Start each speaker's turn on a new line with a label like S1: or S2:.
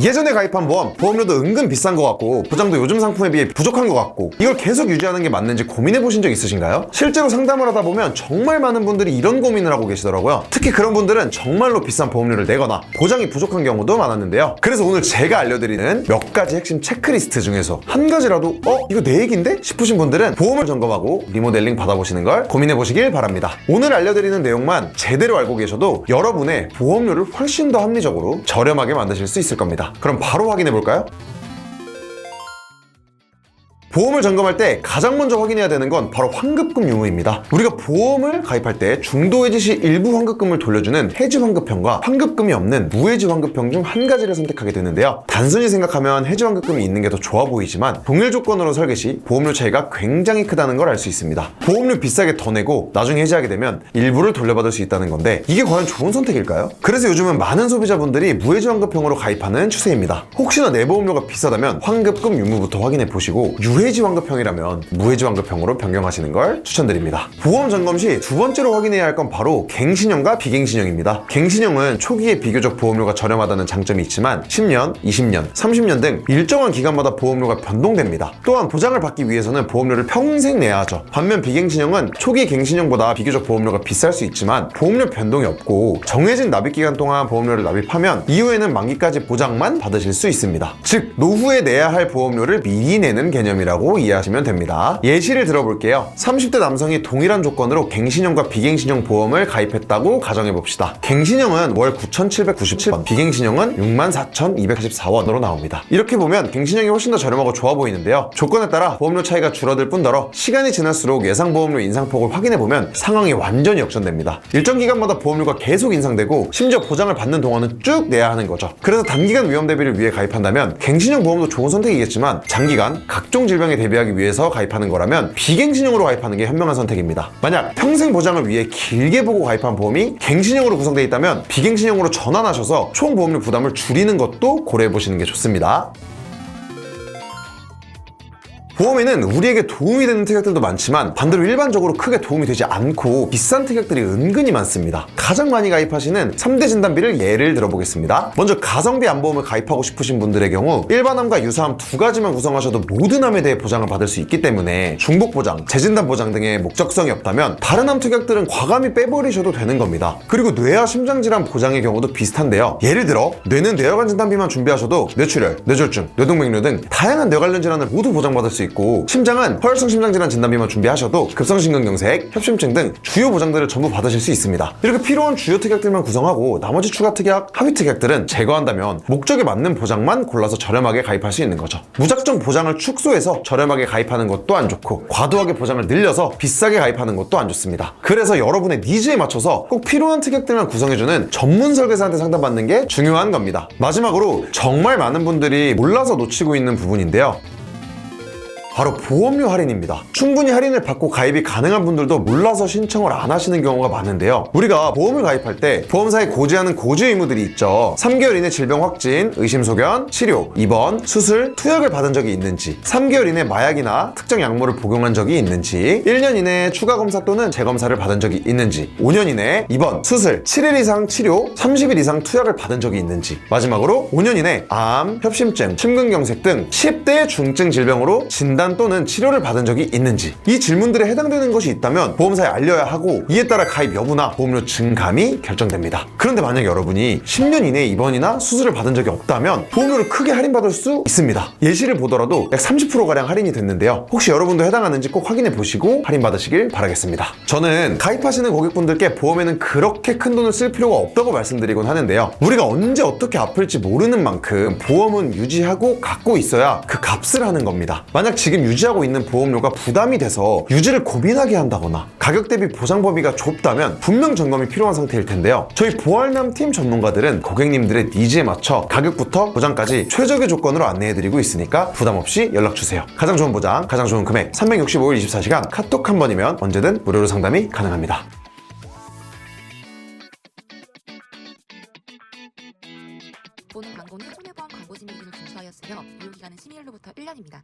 S1: 예전에 가입한 보험료도 은근 비싼 것 같고 보장도 요즘 상품에 비해 부족한 것 같고 이걸 계속 유지하는 게 맞는지 고민해 보신 적 있으신가요? 실제로 상담을 하다 보면 정말 많은 분들이 이런 고민을 하고 계시더라고요. 특히 그런 분들은 정말로 비싼 보험료를 내거나 보장이 부족한 경우도 많았는데요. 그래서 오늘 제가 알려드리는 몇 가지 핵심 체크리스트 중에서 한 가지라도 이거 내 얘기인데? 싶으신 분들은 보험을 점검하고 리모델링 받아보시는 걸 고민해 보시길 바랍니다. 오늘 알려드리는 내용만 제대로 알고 계셔도 여러분의 보험료를 훨씬 더 합리적으로 저렴하게 만드실 수 있을 겁니다. 그럼 바로 확인해 볼까요? 보험을 점검할 때 가장 먼저 확인해야 되는 건 바로 환급금 유무입니다. 우리가 보험을 가입할 때 중도 해지 시 일부 환급금을 돌려주는 해지 환급형과 환급금이 없는 무해지 환급형 중 한 가지를 선택하게 되는데요. 단순히 생각하면 해지 환급금이 있는 게 더 좋아 보이지만 동일 조건으로 설계 시 보험료 차이가 굉장히 크다는 걸 알 수 있습니다. 보험료 비싸게 더 내고 나중에 해지하게 되면 일부를 돌려받을 수 있다는 건데 이게 과연 좋은 선택일까요? 그래서 요즘은 많은 소비자분들이 무해지 환급형으로 가입하는 추세입니다. 혹시나 내 보험료가 비싸다면 환급금 유무부터 확인해 보시고 무해지 환급형이라면 무해지 환급형으로 변경하시는 걸 추천드립니다. 보험 점검 시 두 번째로 확인해야 할 건 바로 갱신형과 비갱신형입니다. 갱신형은 초기에 비교적 보험료가 저렴하다는 장점이 있지만 10년, 20년, 30년 등 일정한 기간마다 보험료가 변동됩니다. 또한 보장을 받기 위해서는 보험료를 평생 내야 하죠. 반면 비갱신형은 초기 갱신형보다 비교적 보험료가 비쌀 수 있지만 보험료 변동이 없고 정해진 납입 기간 동안 보험료를 납입하면 이후에는 만기까지 보장만 받으실 수 있습니다. 즉 노후에 내야 할 보험료를 미리 내는 개념이라고 이해하시면 됩니다. 예시를 들어볼게요. 30대 남성이 동일한 조건으로 갱신형과 비갱신형 보험을 가입했다고 가정해봅시다. 갱신형은 월 9,797원, 비갱신형은 64,284원으로 나옵니다. 이렇게 보면 갱신형이 훨씬 더 저렴하고 좋아 보이는데요. 조건에 따라 보험료 차이가 줄어들 뿐더러 시간이 지날수록 예상 보험료 인상폭을 확인해보면 상황이 완전히 역전됩니다. 일정 기간마다 보험료가 계속 인상되고 심지어 보장을 받는 동안은 쭉 내야 하는 거죠. 그래서 단기간 위험 대비를 위해 가입한다면 갱신형 보험도 좋은 선택이겠지만 장기간 각종 질병에 대비하기 위해서 가입하는 거라면 비갱신형으로 가입하는 게 현명한 선택입니다. 만약 평생 보장을 위해 길게 보고 가입한 보험이 갱신형으로 구성되어 있다면 비갱신형으로 전환하셔서 총 보험료 부담을 줄이는 것도 고려해 보시는 게 좋습니다. 보험에는 우리에게 도움이 되는 특약들도 많지만 반대로 일반적으로 크게 도움이 되지 않고 비싼 특약들이 은근히 많습니다. 가장 많이 가입하시는 3대 진단비를 예를 들어보겠습니다. 먼저 가성비 암보험을 가입하고 싶으신 분들의 경우 일반암과 유사암 두 가지만 구성하셔도 모든 암에 대해 보장을 받을 수 있기 때문에 중복 보장, 재진단 보장 등의 목적성이 없다면 다른 암 특약들은 과감히 빼버리셔도 되는 겁니다. 그리고 뇌와 심장질환 보장의 경우도 비슷한데요. 예를 들어 뇌는 뇌혈관 진단비만 준비하셔도 뇌출혈, 뇌졸중, 뇌동맥류 등 다양한 뇌 관련 질환을 모두 보장받을 수 있고 심장은 혈성 심장질환 진단비만 준비하셔도 급성심근경색, 협심증 등 주요 보장들을 전부 받으실 수 있습니다. 이렇게 필요한 주요 특약들만 구성하고 나머지 추가 특약, 하위 특약들은 제거한다면 목적에 맞는 보장만 골라서 저렴하게 가입할 수 있는 거죠. 무작정 보장을 축소해서 저렴하게 가입하는 것도 안 좋고 과도하게 보장을 늘려서 비싸게 가입하는 것도 안 좋습니다. 그래서 여러분의 니즈에 맞춰서 꼭 필요한 특약들만 구성해주는 전문 설계사한테 상담받는 게 중요한 겁니다. 마지막으로 정말 많은 분들이 몰라서 놓치고 있는 부분인데요. 바로 보험료 할인입니다. 충분히 할인을 받고 가입이 가능한 분들도 몰라서 신청을 안 하시는 경우가 많은데요. 우리가 보험을 가입할 때 보험사에 고지하는 고지 의무들이 있죠. 3개월 이내 질병 확진, 의심소견, 치료, 입원, 수술, 투약을 받은 적이 있는지, 3개월 이내 마약이나 특정 약물을 복용한 적이 있는지, 1년 이내 추가 검사 또는 재검사를 받은 적이 있는지, 5년 이내 입원, 수술, 7일 이상 치료, 30일 이상 투약을 받은 적이 있는지, 마지막으로 5년 이내 암, 협심증, 심근경색 등 10대 중증 질병으로 진단 또는 치료를 받은 적이 있는지, 이 질문들에 해당되는 것이 있다면 보험사에 알려야 하고 이에 따라 가입 여부나 보험료 증감이 결정됩니다. 그런데 만약 여러분이 10년 이내에 입원이나 수술을 받은 적이 없다면 보험료를 크게 할인받을 수 있습니다. 예시를 보더라도 약 30%가량 할인이 됐는데요. 혹시 여러분도 해당하는지 꼭 확인해 보시고 할인받으시길 바라겠습니다. 저는 가입하시는 고객분들께 보험에는 그렇게 큰 돈을 쓸 필요가 없다고 말씀드리곤 하는데요. 우리가 언제 어떻게 아플지 모르는 만큼 보험은 유지하고 갖고 있어야 그 값을 하는 겁니다. 만약 지금 유지하고 있는 보험료가 부담이 돼서 유지를 고민하게 한다거나 가격 대비 보장 범위가 좁다면 분명 점검이 필요한 상태일 텐데요. 저희 보알남 팀 전문가들은 고객님들의 니즈에 맞춰 가격부터 보장까지 최적의 조건으로 안내해드리고 있으니까 부담 없이 연락주세요. 가장 좋은 보장, 가장 좋은 금액, 365일 24시간 카톡 한 번이면 언제든 무료로 상담이 가능합니다.